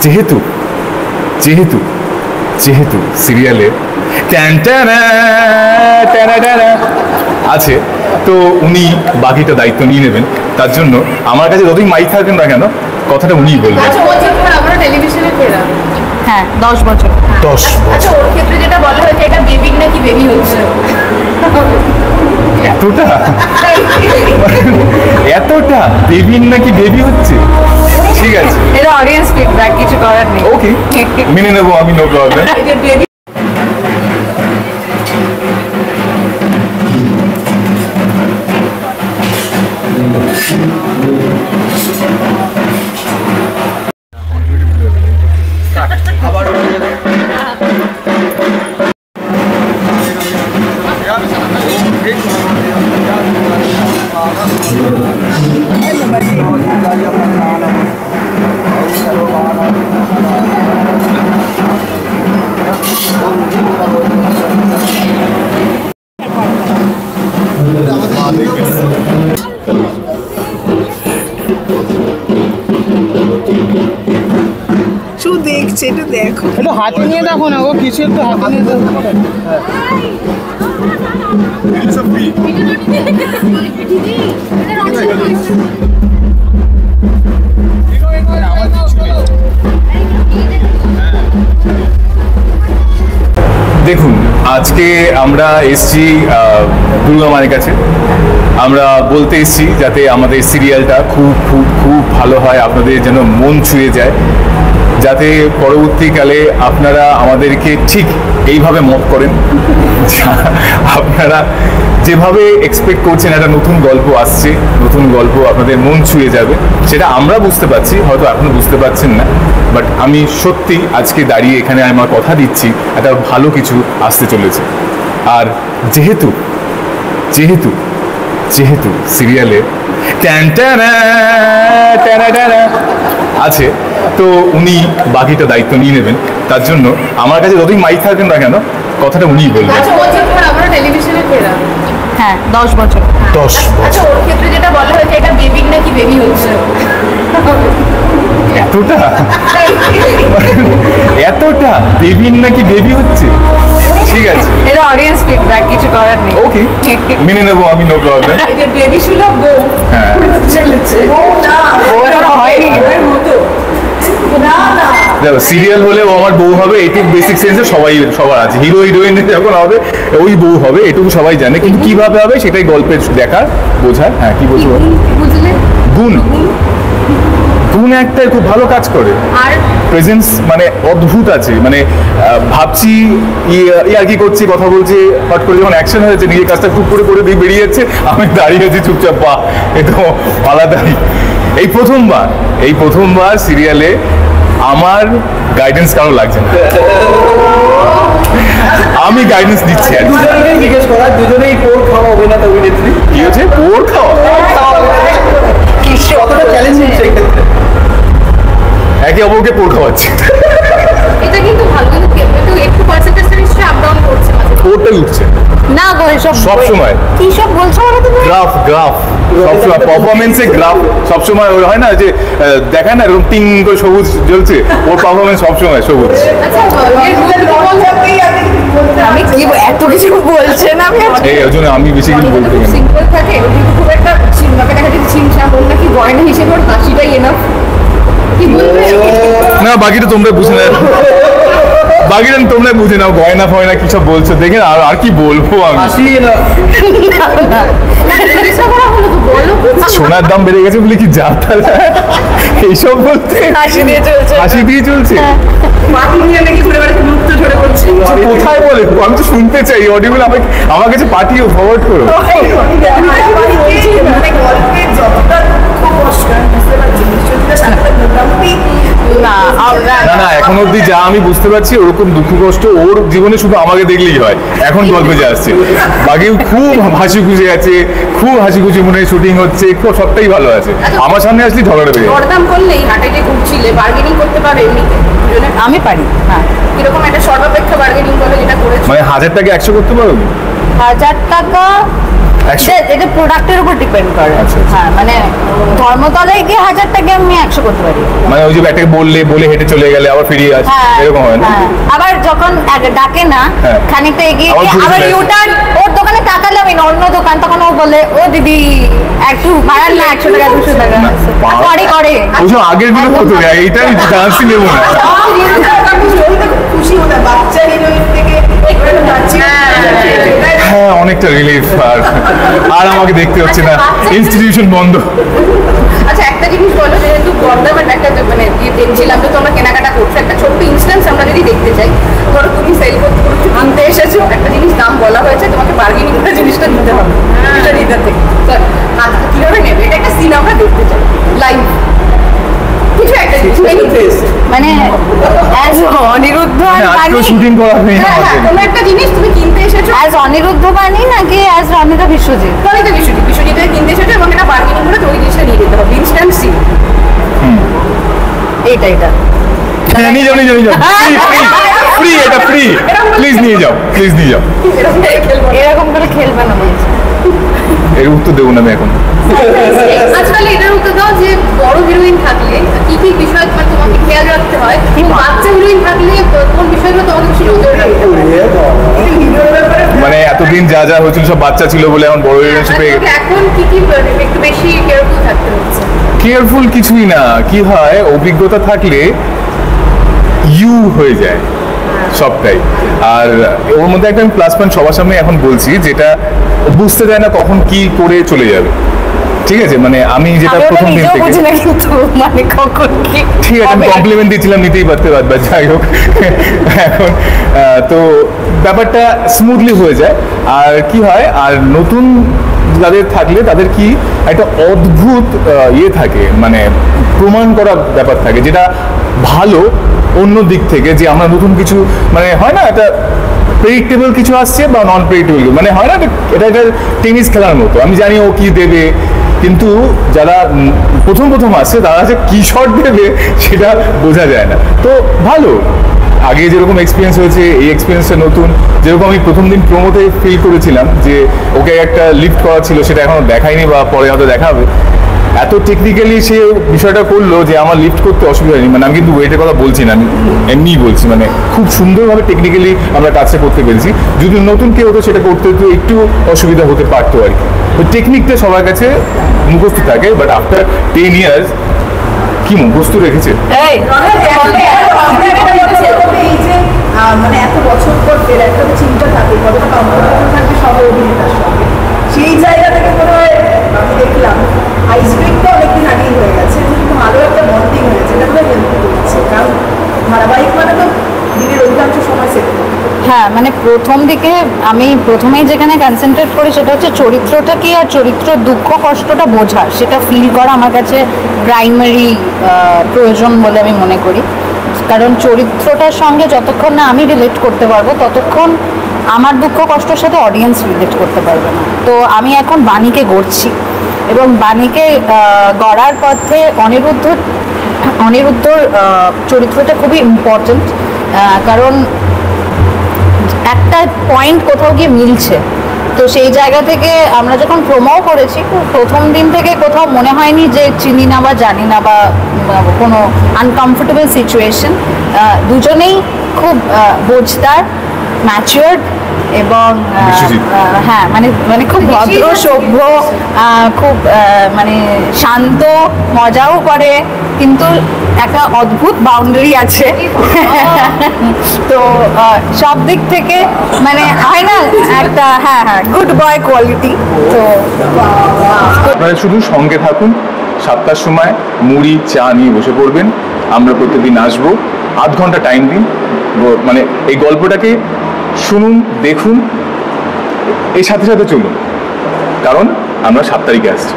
যেহেতু যেহেতু যেহেতু সিরিয়ালে আছে, তো উনি বাকিটা দায়িত্ব নিয়ে নেবেন। তার জন্য আমার কাছে যতই মাইক থাকবেন না কেন, কথাটা উনিই বলবেন। হ্যাঁ 10 বছর। 10 বছর। ওর ক্ষেত্রে যেটা বলা হয়েছে এটা বেবি নাকি বেবি হচ্ছে, এতটা এতটা বেবি নাকি বেবি হচ্ছে? ঠিক আছে, এটা অডিয়েন্স ফিডব্যাক, কিছু করার নেই। ওকে, মেনে নেবো আমি, নো প্রবলেম। শুধু দেখছে, একটু দেখো, একটু হাতে নিয়ে দেখো না, ও কিছু একটু হাতে নিয়ে দেখো। দেখুন, আজকে আমরা এসছি দুর্গা মায়ের কাছে। আমরা বলতে এসছি যাতে আমাদের সিরিয়ালটা খুব খুব খুব ভালো হয়, আপনাদের যেন মন ছুঁয়ে যায়, যাতে পরবর্তীকালে আপনারা আমাদেরকে ঠিক এইভাবে মত করেন। আপনারা যেভাবে এক্সপেক্ট করছেন একটা নতুন গল্প আসছে, নতুন গল্প আপনাদের মন ছুঁয়ে যাবে, সেটা আমরা বুঝতে পারছি, হয়তো এখনো বুঝতে পারছেন না। বাট আমি সত্যি আজকে দাঁড়িয়ে এখানে আমার কথা দিচ্ছি, একটা ভালো কিছু আসতে চলেছে। আর যেহেতু যেহেতু যেহেতু সিরিয়ালে আছে, তো উনি বাকিটা দায়িত্ব নিয়ে নেবেন। তার জন্য আমার কাছে যতই মাইক থাকবেন না কেন, কথাটা উনিই বলবেন। হ্যাঁ 10 বছর। 10 বছর। ওর ক্ষেত্রে যেটা বলা হয়েছে এটা বেবি নাকি বেবি হচ্ছে, এতটা এতটা বেবি নাকি বেবি হচ্ছে? ঠিক আছে, এটা অডিয়েন্স ফিডব্যাক, কিছু করার নেই। ওকে, মেনে নেবো আমি, নো প্রবলেম। বেবি সুলভ বউ। হ্যাঁ, দেখো সিরিয়াল হলে ও আমার বউ হবে, এইটুকু বেসিক সেন্সে সবার আছে। হিরো হিরোইন যখন হবে ওই বউ হবে, এটুকু সবাই জানে, কিন্তু কিভাবে হবে সেটাই গল্পের দেখার বোঝার। হ্যাঁ, কি বলবো, গুণ গুণ একটা খুব ভালো কাজ করে, আর প্রেজেন্স মানে অদ্ভুত আছে। মানে ভাবছি আর কি করছি, কথা বলছি, হট করে যখন অ্যাকশন হয়েছে নিজের কাজটা খুব করে দিয়ে বেরিয়ে যাচ্ছে, আমি দাঁড়িয়ে আছি চুপচাপ। বাহ, এটা আলাদাই। এই প্রথমবার সিরিয়ালে আমার গাইডেন্স কারো লাগছে না, আমি গাইডেন্স দিচ্ছি। আর জিজ্ঞেস করা, দুজনেই পোর খাওয়া অভিনেতা অভিনেত্রী, কি হচ্ছে পোর খাওয়া? কতটা চ্যালেঞ্জিং সেক্ষেত্রে? একে অপরকে পোর খাওয়াচ্ছে। এটা কিন্তু ভালো, কিন্তু একটু পার্সেন্টেজটা নিশ্চয়ই আপ ডাউন করছে, পোরটাই উঠছে না গো এসব সব সময়। কি সব বলছো বলো তো? গ্রাফ সবসময় পারফরমেন্সে গ্রাফ সবসময় হয় না যে দেখায় না এরকম টিং করে সবুজ জ্বলছে, ওর পারফরমেন্স সবসময় সবুজ। আচ্ছা আমি কি এত কিছু বলছেন, আমি এই জন্য আমি বেশি কিছু বলতে পারি না। সিম্পল থাকে, খুব একটা চিন্তাকে দেখা যাচ্ছে চিমচা বল নাকি গয়না হিসেবে ওর হাসিটাই এনাফ। কি বলবে না, বাকিটা তোমরা বুঝে নাও, বাকিটা তোমরা বুঝে নাও, গয়না ফয়না কি সব বলছো দেখে। আর কি বলবো আমি, সোনার দাম বেড়ে গেছে বলে কি যা এইসব বলতে হাসি দিয়ে চলছে। কোথায় বলে, আমি তো শুনতে চাই অডিওগুলো, আমার কাছে পাঠিয়ে ফরওয়ার্ড করো। না, এখন অব্দি যা আমি বুঝতে পারছি ওরকম দুঃখ কষ্ট ওর জীবনে শুধু আমাকে দেখলেই হয় এখন গল্পে যা আসছে। বাকি খুব হাসি খুশি আছে, খুব হাসি খুশি মনে হয় শুটিং হচ্ছে, খুব সবটাই ভালো আছে। আমার সামনে আসলে ঝগড়া বেরিয়ে দরদাম করলেই হাটে যে ঘুরছিলে বার্গেনিং করতে পারো এমনিতে? আমি পারি। হ্যাঁ, এরকম একটা সর্বাপেক্ষা বার্গেনিং করলে যেটা করেছো, মানে 1000 টাকা 100 করতে পারো? 1000 টাকা এটা প্রোডাক্টের উপর ডিপেন্ড করে। আচ্ছা, আচ্ছা। হ্যাঁ মানে ধর্মতলায় গিয়ে 1000 টাকা আমি 100 করতে পারি। মানে ওই যে একটাকে বলে হেঁটে চলে গেলে আবার ফিরিয়ে আসে, হ্যাঁ, এরকম হয় না? হ্যাঁ। আবার যখন ডাকে না হ্যাঁ। খানিকটা এগিয়ে আবার গিয়ে ঘুরে আবার চলে আসে। ইউটার্ন ওর দোকানে তাকালে আমি না অন্য দোকান, তখন ও বলে ও দিদি একটু ভাড়ার না 100 টাকা 200 টাকা না, বাবা। করে ওইসব আগের দিনে হতো না, এইটাই ডান্সই নেবো না। খুশি হতো বাচ্চা হিরোইন থেকে একটু নাচি। হ্যাঁ, অনেকটা রিলিফ। আর আমাকে দেখতে হচ্ছে না, ইনস্টিটিউশন বন্ধ। আচ্ছা একটা জিনিস বলো, যেহেতু বর্ধমান একটা মানে দেখছিলাম যে তোমরা কেনাকাটা করছো, একটা ছোট্ট ইনস্ট্যান্স আমরা যদি দেখতে চাই, ধরো তুমি সেল করতে করতে আনতে এসেছো, একটা জিনিস দাম বলা হয়েছে, তোমাকে বার্গেনিং করে জিনিসটা নিতে হবে, এটা নিতে থেকে কিভাবে নেবে, এটা একটা সিন আমরা দেখতে চাই লাইভ, কিছু একটা জিনিস মানে অ্যাজ অনিরুদ্ধ আর আজকেও বাণী, শুটিং করা নেই হ্যাঁ হ্যাঁ, আমাদের। কোনো একটা জিনিস তুমি কিনতে এসেছো, অ্যাজ অনিরুদ্ধ বাণী নাকি অ্যাজ রনিতা বিশ্বজিৎ? তাহলে তো বিশ্বজিতের কিনতে এসেছো এবং এটা বার্গেনিং করে ওই জিনিসটা নিয়ে যেতে হবে, ইনস্ট্যান্ট সিন। এইটা হ্যাঁ, নিয়ে যাও। ফ্রি, এটা ফ্রি। প্লিজ নিয়ে যাও, প্লিজ নিয়ে যাও। এরকম করে খেলবো। এরকম করে খেলবে না বলছে। এর উত্তর দেবো না আমি এখন। আজকাল এটার উত্তর দাও যে বড় হিরোইন থাকলে কি কি বিষয় মানে তোমাকে খেয়াল রাখতে হয়, বাচ্চা হিরোইন থাকলে কোন বিষয়গুলো তোমাকে বেশি নজর রাখতে হয়? মানে এতদিন যা যা হয়েছিল সব বাচ্চা ছিল বলে এখন বড় হিরোইনশিপে তোমাকে এখন কি কি একটু বেশি কেয়ারফুল থাকতে হচ্ছে? কেয়ারফুল কিছুই না, কি হয় অভিজ্ঞতা থাকলে ইউ হয়ে যায় সবটাই। আর ওর মধ্যে একটা আমি প্লাস পয়েন্ট সবার সামনে এখন বলছি, যেটা বুঝতে দেয় না কখন কি করে চলে যাবে। ঠিক আছে, মানে আমি যেটা আমি ওটা প্রথম দিন নিজেও থেকে, বুঝি না কিন্তু মানে কখন কি ঠিক আছে আমি হবে। কমপ্লিমেন্ট দিচ্ছিলাম, নিতেই পারতে পারবা, যাই হোক। এখন তো ব্যাপারটা স্মুথলি হয়ে যায়। আর কি হয়, আর নতুন যাদের থাকলে তাদের কি একটা অদ্ভুত ইয়ে থাকে, মানে প্রমাণ করা ব্যাপার থাকে, যেটা ভালো অন্য দিক থেকে, যে আমরা নতুন কিছু মানে হয় না একটা প্রেডিক্টেবল কিছু আসছে বা নন প্রেডিক্টেবল, মানে হয় না এটা একটা টেনিস খেলার মতো, আমি জানি ও কি দেবে, কিন্তু যারা প্রথম আসছে তারা যে কি শট দেবে সেটা বোঝা যায় না। তো ভালো, আগে যেরকম এক্সপিরিয়েন্স হয়েছে এই এক্সপিরিয়েন্সটা নতুন। যেরকম আমি প্রথম দিন প্রোমোতে ফিল করেছিলাম যে ওকে একটা লিফট করা ছিল, সেটা এখনো দেখায়নি বা পরে হয়তো দেখাবে, এত টেকনিক্যালি সে বিষয়টা করলো যে আমার লিফট করতে অসুবিধা হয়নি। মানে আমি কিন্তু ওয়েটের কথা বলছি না, আমি এমনিই বলছি, মানে খুব সুন্দরভাবে টেকনিক্যালি আমরা কাজটা করতে পেরেছি। যদি নতুন কেউ হতো সেটা করতে তো একটু অসুবিধা হতে পারতো আর কি। তো টেকনিকটা সবার কাছে মুখস্থ থাকে, বাট আফটার 10 ইয়ার্স কি মুখস্থ রেখেছে। এই এই যে মানে এত বছর পর ফের একটা তো চিন্তা থাকে কতটা কমফোর্টেবল থাকবে সবাই অভিনেতার সঙ্গে, সেই জায়গা থেকে মনে হয় আমি দেখলাম আইস ব্রেকটা অনেকদিন আগেই হয়ে গেছে, কিন্তু ভালো একটা বন্ডিং হয়েছে, এটা মনে হেল্প করছে, কারণ ধারাবাহিক মানে তো দিনের অধিকাংশ সময় সেট হ্যাঁ মানে প্রথম দিকে আমি প্রথমেই যেখানে কনসেন্ট্রেট করি সেটা হচ্ছে চরিত্রটা কি আর চরিত্র দুঃখ কষ্টটা বোঝা, সেটা ফিল করা আমার কাছে প্রাইমারি প্রয়োজন বলে আমি মনে করি। কারণ চরিত্রটার সঙ্গে যতক্ষণ না আমি রিলেট করতে পারবো ততক্ষণ আমার দুঃখ কষ্টের সাথে অডিয়েন্স রিলেট করতে পারবে না। তো আমি এখন বাণীকে গড়ছি এবং বাণীকে গড়ার পথে অনিরুদ্ধর চরিত্রটা খুবই ইম্পর্টেন্ট, কারণ একটা পয়েন্ট কোথাও গিয়ে মিলছে। তো সেই জায়গা থেকে আমরা যখন প্রোমো করেছি প্রথম দিন থেকে কোথাও মনে হয়নি যে চিনি না বা জানি না বা কোনো আনকমফোর্টেবল সিচুয়েশন। দুজনেই খুব বোঝদার, ম্যাচিওর্ড এবং বিশ্বজিৎ। হ্যাঁ মানে খুব ভদ্র সভ্য, খুব মানে শান্ত, মজাও করে, কিন্তু একটা অদ্ভুত বাউন্ডারি আছে। তো সব দিক থেকে মানে হয় না একটা হ্যাঁ গুড বয় কোয়ালিটি। তো আপনারা শুধু সঙ্গে থাকুন, 7টার সময় মুড়ি চা নিয়ে বসে পড়বেন, আমরা প্রত্যেকদিন আসবো, আধ ঘন্টা টাইম দিন, মানে এই গল্পটাকে শুনুন, দেখুন, এই সাথে চলুন, কারণ আমরা 7 তারিখে আসছি।